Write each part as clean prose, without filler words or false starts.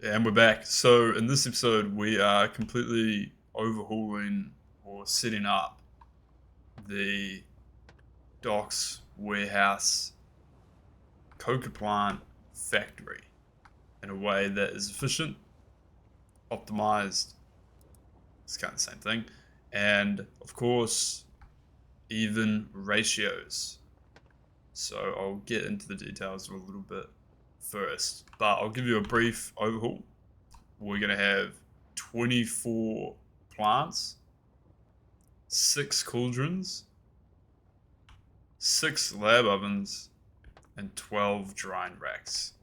And we're back. So, in this episode, we are completely overhauling or setting up the docks, warehouse, Coca plant factory in a way that is efficient, optimized, it's kind of the same thing, and of course, even ratios. So, I'll get into the details a little bit first, but I'll give you a brief overhaul. We're going to have 24 plants, 6 cauldrons, 6 lab ovens, and 12 drying racks.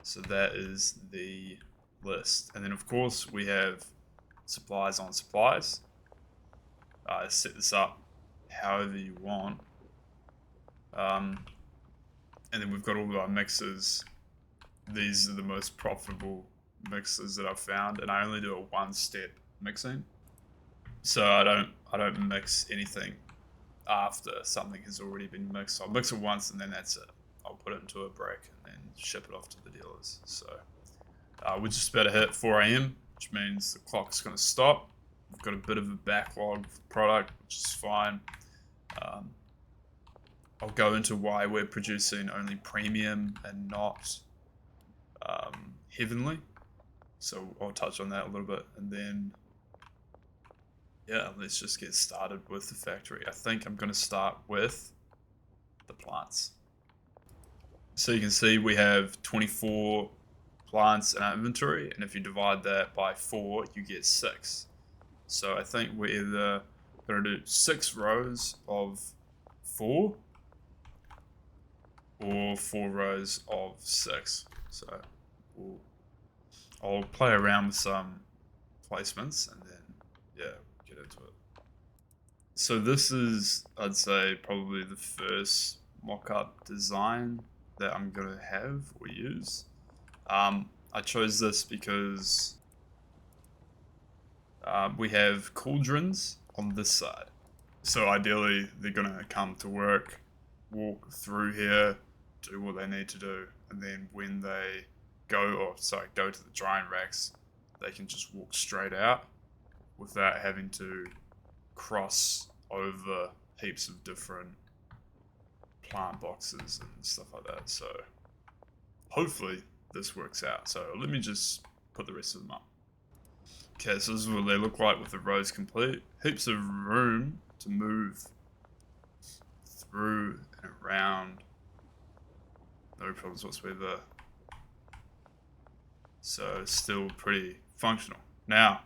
So that is the list. And then, of course, we have supplies on supplies. Set this up however you want. And then we've got all of our mixers. These are the most profitable mixers that I've found, and I only do a one-step mixing. So I don't mix anything after something has already been mixed. I'll mix it once and then that's it. I'll put it into a brick and then ship it off to the dealers. So we're just about to hit 4 a.m., which means the clock's going to stop. We've got a bit of a backlog of product, which is fine. Um, I'll go into why we're producing only premium and not heavenly. So I'll touch on that a little bit, and then yeah, let's just get started with the factory. I think I'm going to start with the plants. So you can see we have 24 plants in our inventory, and if you divide that by 4, you get 6. So I think we're either going to do 6 rows of 4 or 4 rows of 6. So I'll play around with some placements and then, yeah, get into it. So this is, I'd say, probably the first mock-up design that I'm going to have or use. I chose this because we have cauldrons on this side. So ideally, they're going to come to work, walk through here, do what they need to do, and then when they go to the drying racks, they can just walk straight out without having to cross over heaps of different plant boxes and stuff like that. So hopefully this works out. So let me just put the rest of them up. Okay, so this is what they look like with the rows complete. Heaps of room to move through and around. No problems whatsoever. So still pretty functional. Now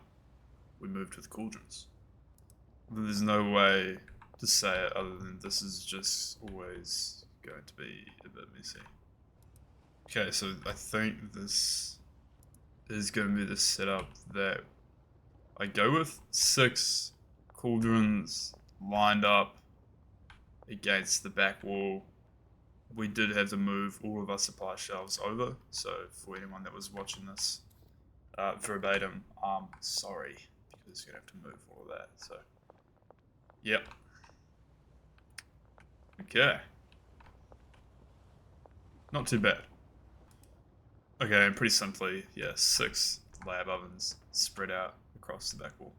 we move to the cauldrons. There's no way to say it other than this is just always going to be a bit messy. Okay, so I think this is going to be the setup that I go with. 6 cauldrons lined up against the back wall. We did have to move all of our supply shelves over, so for anyone that was watching this verbatim, I'm sorry, because you're going to have to move all of that. So, yep. Okay. Not too bad. Okay, and pretty simply, yeah, 6 lab ovens spread out across the back wall.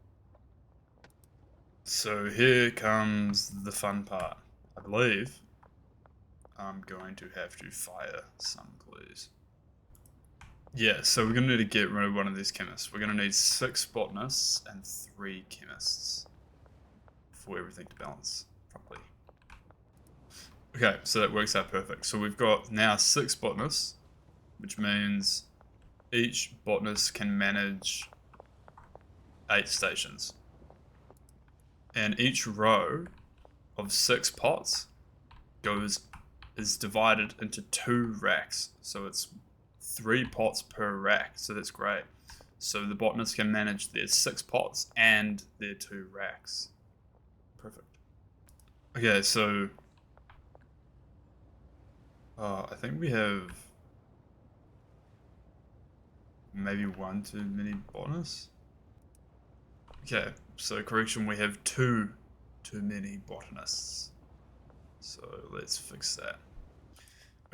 So here comes the fun part. I believe I'm going to have to fire some clues. Yeah, so we're going to need to get rid of one of these chemists. We're going to need 6 botanists and 3 chemists for everything to balance properly. Okay, so that works out perfect. So we've got now 6 botanists, which means each botanist can manage 8 stations. And each row of 6 pots is divided into 2 racks. So it's 3 pots per rack. So that's great. So the botanists can manage their 6 pots and their 2 racks. Perfect. Okay, so I think we have maybe 1 too many botanists. Okay, so correction, we have 2 too many botanists. So let's fix that.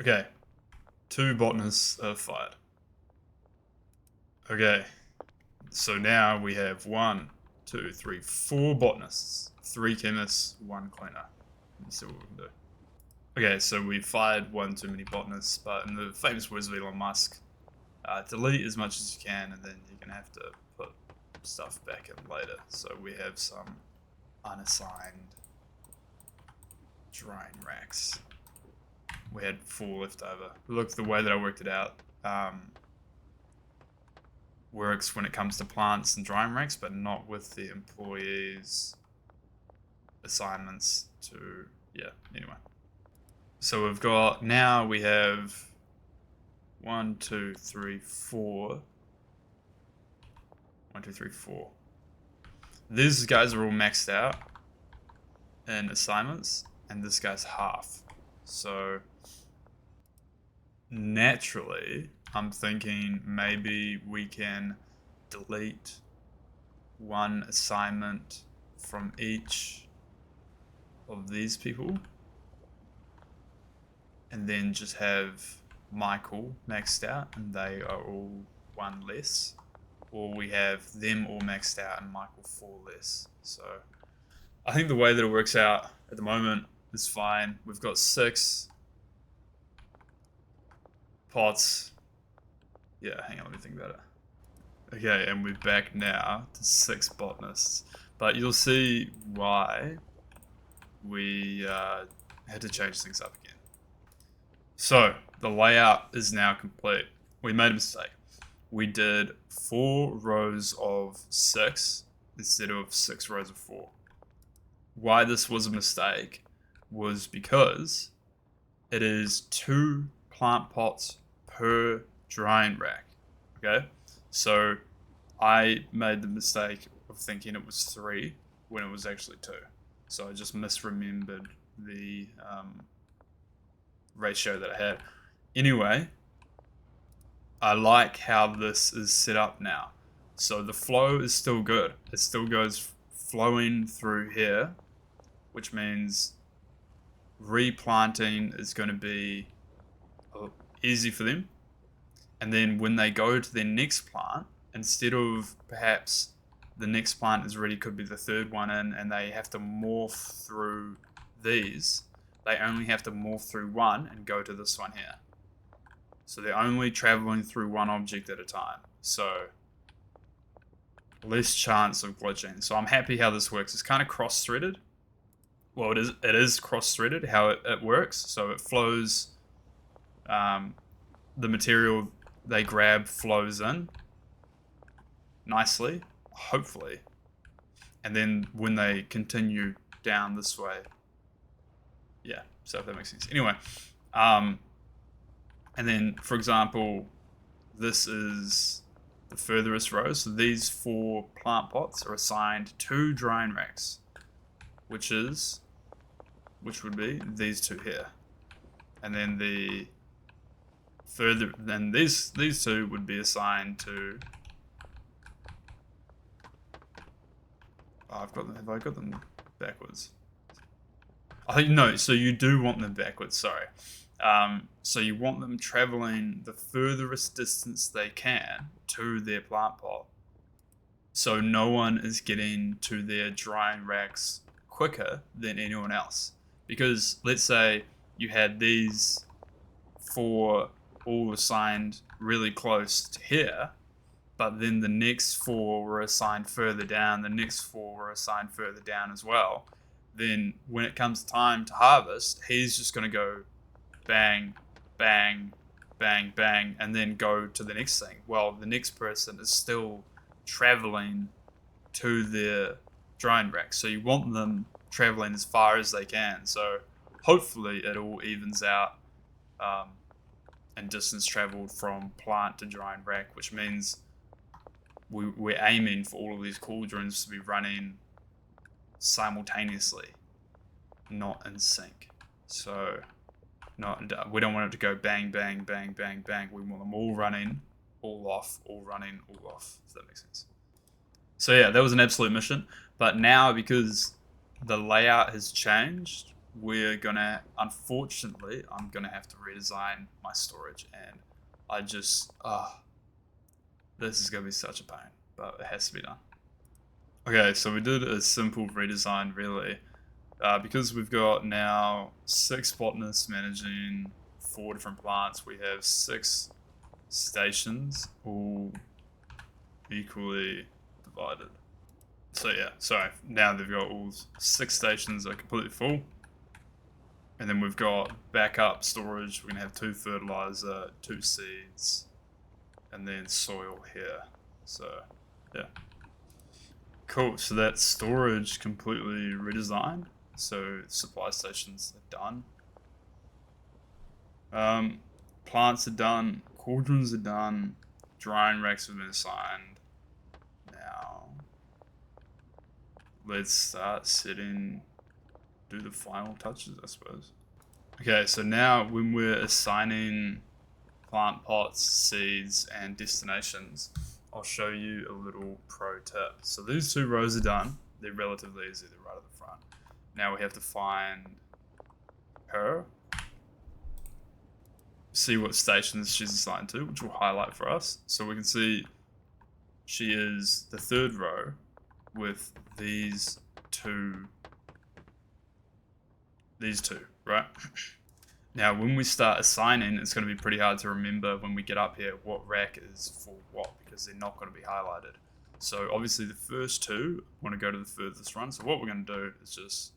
Okay, 2 botanists are fired. Okay, so now we have 1, 2, 3, 4 botanists, 3 chemists, 1 cleaner. Let's see what we can do. Okay, so we fired one too many botanists, but in the famous words of Elon Musk, delete as much as you can, and then you're gonna have to put stuff back in later. So we have some unassigned drying racks. We had 4 left over. Look, the way that I worked it out works when it comes to plants and drying racks, but not with the employees' assignments to, yeah, anyway. So we've got, now we have 1, 2, 3, 4. 1, 2, 3, 4. These guys are all maxed out in assignments, and this guy's half. So naturally, I'm thinking maybe we can delete 1 assignment from each of these people, and then just have Michael maxed out, and they are all 1 less. Or we have them all maxed out and Michael 4 less. So I think the way that it works out at the moment is fine. We've got 6 pots. Yeah, hang on, let me think about it. Okay, and we're back now to 6 botanists. But you'll see why we had to change things up again. So the layout is now complete. We made a mistake. We did 4 rows of 6 instead of 6 rows of 4. Why this was a mistake was because it is 2 plant pots per drying rack. Okay, so I made the mistake of thinking it was 3 when it was actually 2. So I just misremembered the ratio that I had. Anyway, I like how this is set up now. So the flow is still good. It still goes flowing through here, which means replanting is going to be easy for them. And then when they go to their next plant, instead of perhaps the next plant is ready, could be the 3rd one in, and they have to morph through these, they only have to morph through 1 and go to this one here. So they're only traveling through 1 object at a time. So less chance of glitching. So I'm happy how this works. It's kind of cross-threaded. Well, it is cross-threaded how it works. So it flows, the material they grab flows in nicely, hopefully. And then when they continue down this way, yeah, so if that makes sense. Anyway, and then, for example, this is the furthest row. So these 4 plant pots are assigned 2 drying racks, which would be these 2 here. And then the further, then these 2 would be assigned to, have I got them backwards? I think, no, so you do want them backwards, sorry. So you want them traveling the furthest distance they can to their plant pot, so no one is getting to their drying racks quicker than anyone else. Because let's say you had these 4 all assigned really close to here, but then the next 4 were assigned further down, the next 4 were assigned further down as well, then when it comes time to harvest, he's just going to go bang, bang, bang, bang, and then go to the next thing. Well, the next person is still traveling to their drying rack. So you want them traveling as far as they can. So hopefully it all evens out and distance traveled from plant to drying rack, which means we're aiming for all of these cauldrons to be running simultaneously, not in sync. So we don't want it to go bang, bang, bang, bang, bang. We want them all running, all off, all running, all off. If that makes sense. So yeah, that was an absolute mission. But now, because the layout has changed, unfortunately, I'm gonna have to redesign my storage, and I just This is going to be such a pain, but it has to be done. Okay, so we did a simple redesign really. Because we've got now 6 botanists managing 4 different plants, we have 6 stations all equally divided. So yeah, sorry, now they've got all 6 stations are completely full. And then we've got backup storage. We're going to have 2 fertilizer, 2 seeds, and then soil here. So yeah. Cool, so that's storage completely redesigned. So supply stations are done. Plants are done. Cauldrons are done. Drying racks have been assigned. Now, let's start do the final touches, I suppose. Okay, so now when we're assigning plant pots, seeds, and destinations, I'll show you a little pro tip. So these 2 rows are done. They're relatively easy, they're right at the front. Now we have to find her, see what stations she's assigned to, which will highlight for us. So we can see she is the 3rd row with these two, right? Now, when we start assigning, it's going to be pretty hard to remember when we get up here what rack is for what, because they're not going to be highlighted. So obviously the first 2 want to go to the furthest run. So what we're going to do is just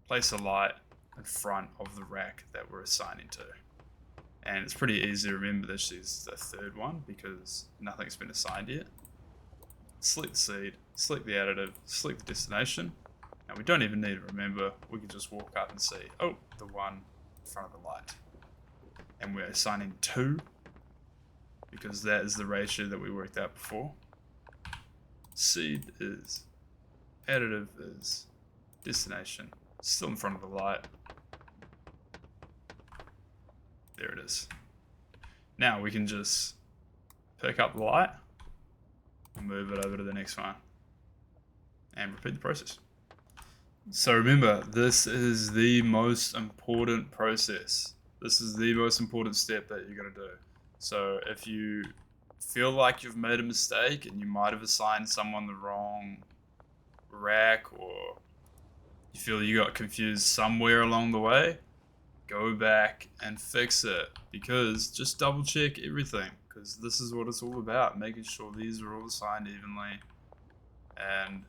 place a light in front of the rack that we're assigning to. And it's pretty easy to remember that she's the 3rd one because nothing's been assigned yet. Select the seed, select the additive, select the destination. Now we don't even need to remember, we can just walk up and see, oh, the one in front of the light. And we're assigning 2 because that is the ratio that we worked out before. Seed is, additive is, destination, still in front of the light. There it is. Now we can just pick up the light and move it over to the next one and repeat the process. So remember, this is the most important process. This is the most important step that you're going to do. So if you feel like you've made a mistake and you might have assigned someone the wrong rack, or you feel you got confused somewhere along the way, go back and fix it, because just double check everything, because this is what it's all about, making sure these are all assigned evenly. And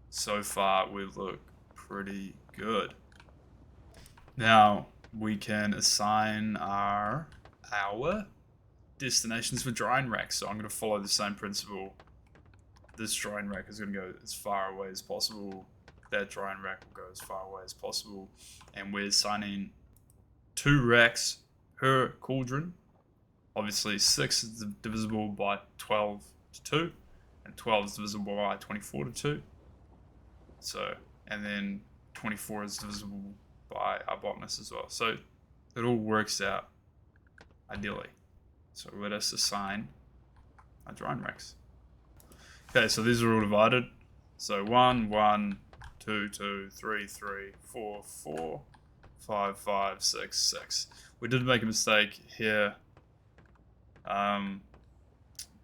so far we look pretty good. Now we can assign our destinations for drying racks. So I'm going to follow the same principle. This drying rack is going to go as far away as possible. That drying rack will go as far away as possible. And we're assigning 2 racks per cauldron. Obviously 6 is divisible by 12 to 2, and 12 is divisible by 24 to 2. So, and then 24 is divisible by our botanist as well. So it all works out ideally. So let us assign our drying racks. Okay, so these are all divided. So 1, 1, 2, 2, 3, 3, 4, 4, 5, 5, 6, 6. We did make a mistake here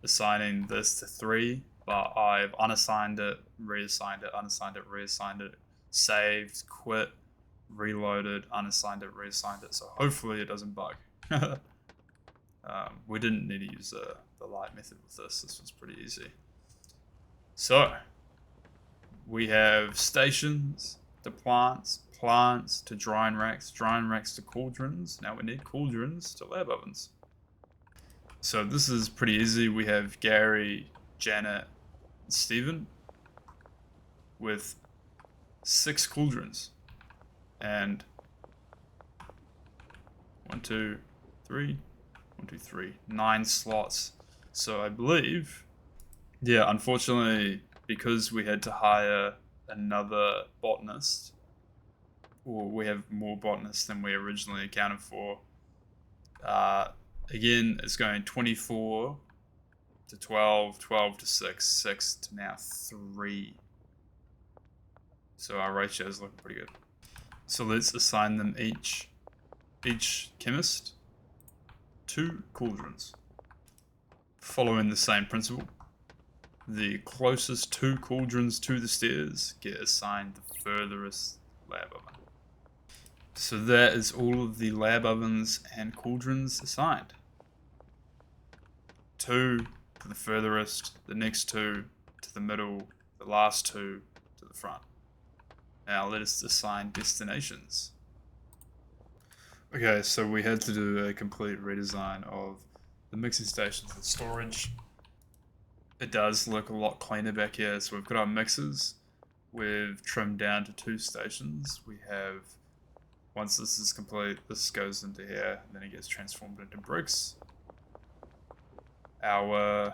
assigning this to 3, but I've unassigned it, reassigned it, unassigned it, reassigned it, saved, quit, reloaded, unassigned it, reassigned it. So hopefully it doesn't bug. We didn't need to use the light method with this. This was pretty easy. So we have stations to plants, plants to drying racks to cauldrons. Now we need cauldrons to lab ovens. So this is pretty easy. We have Gary, Janet, and Stephen with 6 cauldrons. And 1, 2, 3, 1, 2, 3, 9 slots. So I believe, yeah, unfortunately, because we had to hire another botanist, or we have more botanists than we originally accounted for. Again, it's going 24 to 12, 12 to 6, 6 to now 3. So our ratio is looking pretty good. So let's assign them each chemist 2 cauldrons. following the same principle, the closest 2 cauldrons to the stairs get assigned the furthest lab oven. So that is all of the lab ovens and cauldrons assigned. 2 to the furthest, the next 2 to the middle, the last 2 to the front. Now let us assign destinations. Okay, so we had to do a complete redesign of the mixing stations and storage. It does look a lot cleaner back here. So we've got our mixers. We've trimmed down to 2 stations. We have, once this is complete, this goes into here, and then it gets transformed into bricks. Our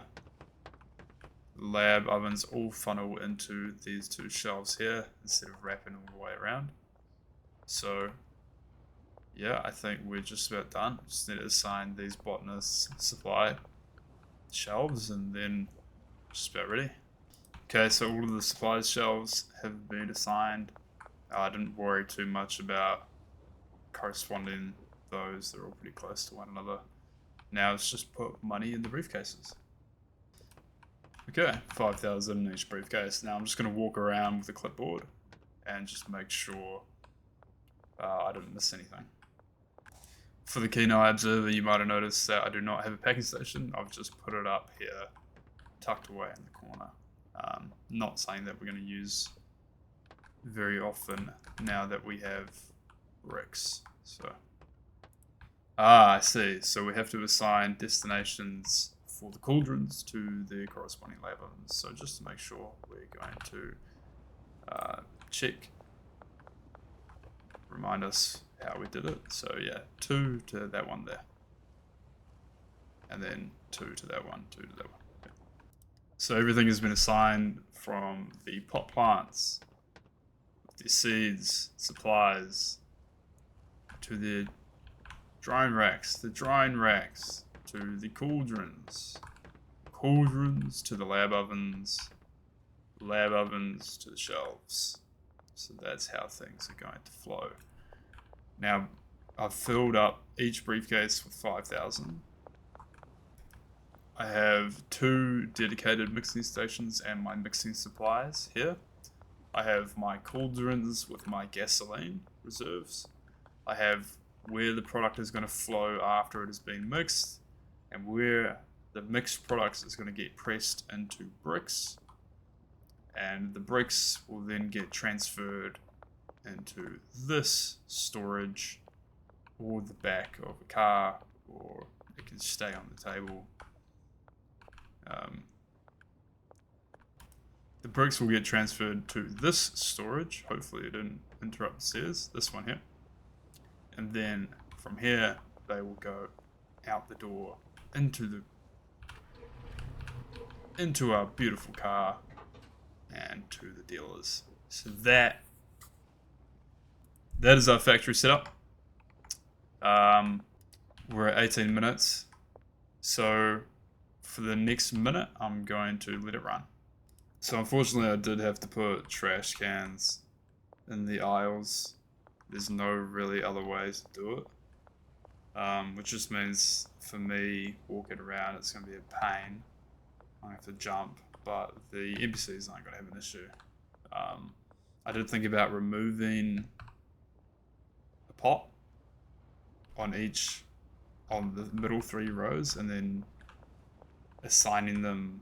lab ovens all funnel into these 2 shelves here instead of wrapping all the way around. So yeah, I think we're just about done. Just need to assign these botanist supply shelves and then just about ready. Okay, so all of the supplies shelves have been assigned. I didn't worry too much about corresponding those. They're all pretty close to one another. Now let's just put money in the briefcases. Okay, 5,000 in each briefcase. Now I'm just going to walk around with the clipboard and just make sure I didn't miss anything. For the keen eye observer, you might have noticed that I do not have a packing station. I've just put it up here, tucked away in the corner. Not something that we're going to use very often now that we have bricks. So, I see. So we have to assign destinations for the cauldrons to the corresponding lab ovens. So just to make sure, we're going to check, remind us how we did it. So yeah, 2 to that one there. And then 2 to that one, 2 to that one. Yeah. So everything has been assigned from the pot plants, the seeds, supplies, to the drying racks, to the cauldrons, to the lab ovens to the shelves. So that's how things are going to flow. Now, I've filled up each briefcase with 5,000. I have 2 dedicated mixing stations and my mixing supplies here. I have my cauldrons with my gasoline reserves. I have where the product is going to flow after it has been mixed, and where the mixed product is going to get pressed into bricks, and the bricks will then get transferred into this storage or the back of a car, or it can stay on the table. The bricks will get transferred to this storage. Hopefully it didn't interrupt the stairs. This one here. And then from here, they will go out the door into our beautiful car and to the dealers. So that is our factory setup. We're at 18 minutes. So for the next minute, I'm going to let it run. So unfortunately, I did have to put trash cans in the aisles. There's no really other ways to do it. Which just means for me, walking around, it's going to be a pain. I have to jump, but the NPCs aren't going to have an issue. I did think about removing a pot on the middle 3 rows and then assigning them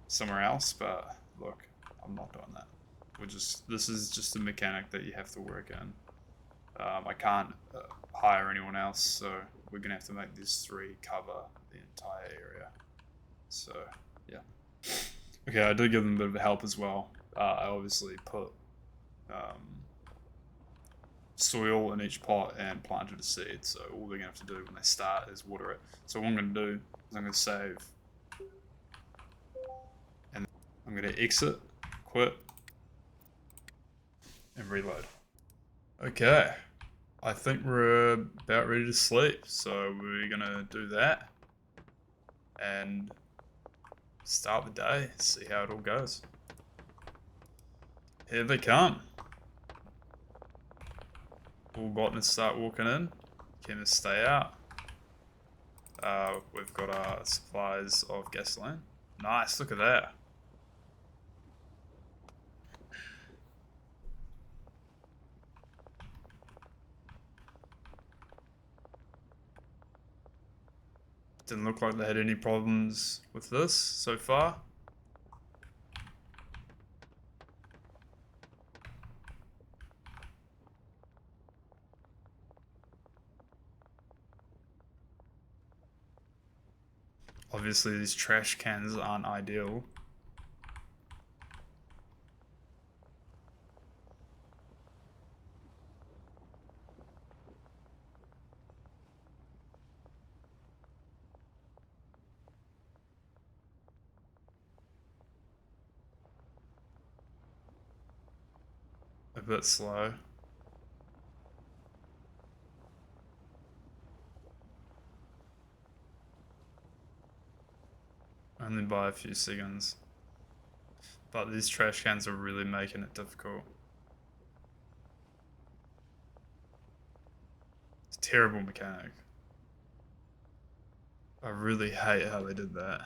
somewhere else, but look, I'm not doing that. This is just a mechanic that you have to work in. I can't hire anyone else, so we're gonna have to make these 3 cover the entire area. So yeah. Okay, I did give them a bit of help as well. I obviously put soil in each pot and planted a seed, so all they're gonna have to do when they start is water it. So what I'm gonna do is I'm gonna save, and I'm gonna exit, quit, and reload. Okay, I think we're about ready to sleep, so we're gonna do that and start the day, see how it all goes. Here they come. All botanists start walking in, chemists stay out. We've got our supplies of gasoline. Nice, look at that. Didn't look like they had any problems with this so far. Obviously these trash cans aren't ideal. A bit slow. Only by a few seconds. But these trash cans are really making it difficult. It's a terrible mechanic. I really hate how they did that.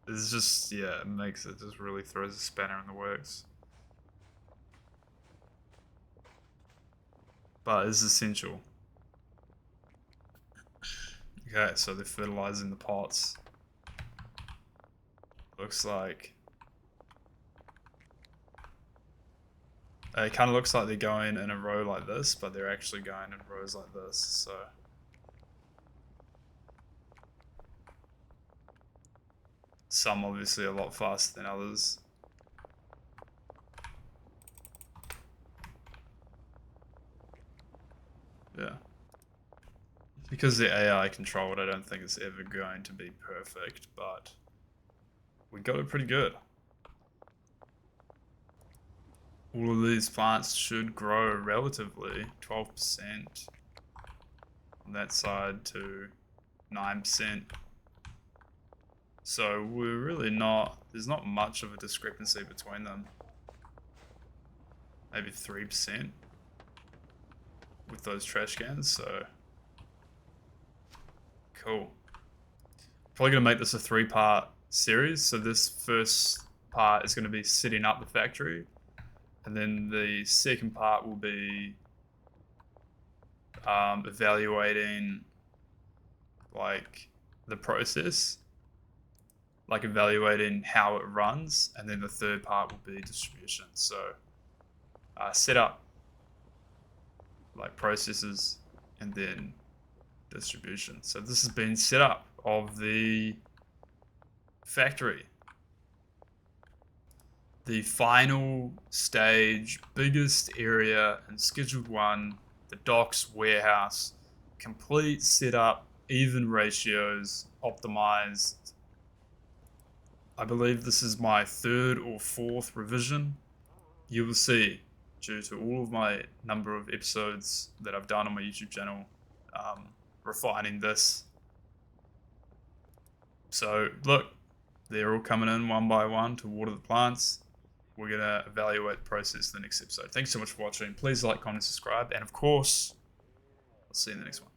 It's just, yeah, it just really throws a spanner in the works. But it's essential. Okay, so they're fertilizing the pots. Looks like... It kind of looks like they're going in a row like this, but they're actually going in rows like this, so... Some obviously a lot faster than others. Yeah. Because the AI controlled, I don't think it's ever going to be perfect, but we got it pretty good. All of these plants should grow relatively 12% on that side to 9%. So we're really there's not much of a discrepancy between them. Maybe 3% with those trash cans, so cool. Probably gonna make this a 3-part series. So this first part is gonna be setting up the factory, and then the second part will be evaluating like the process, like evaluating how it runs, and then the third part will be distribution. So set up like processes and then distribution. So this has been set up of the factory. The final stage, biggest area in scheduled 1, the docks warehouse, complete setup, even ratios, optimized. I believe this is my 3rd or 4th revision. You will see, due to all of my number of episodes that I've done on my YouTube channel, refining this. So look, they're all coming in one by one to water the plants. We're going to evaluate the process in the next episode. Thanks so much for watching. Please like, comment, subscribe, and of course, I'll see you in the next one.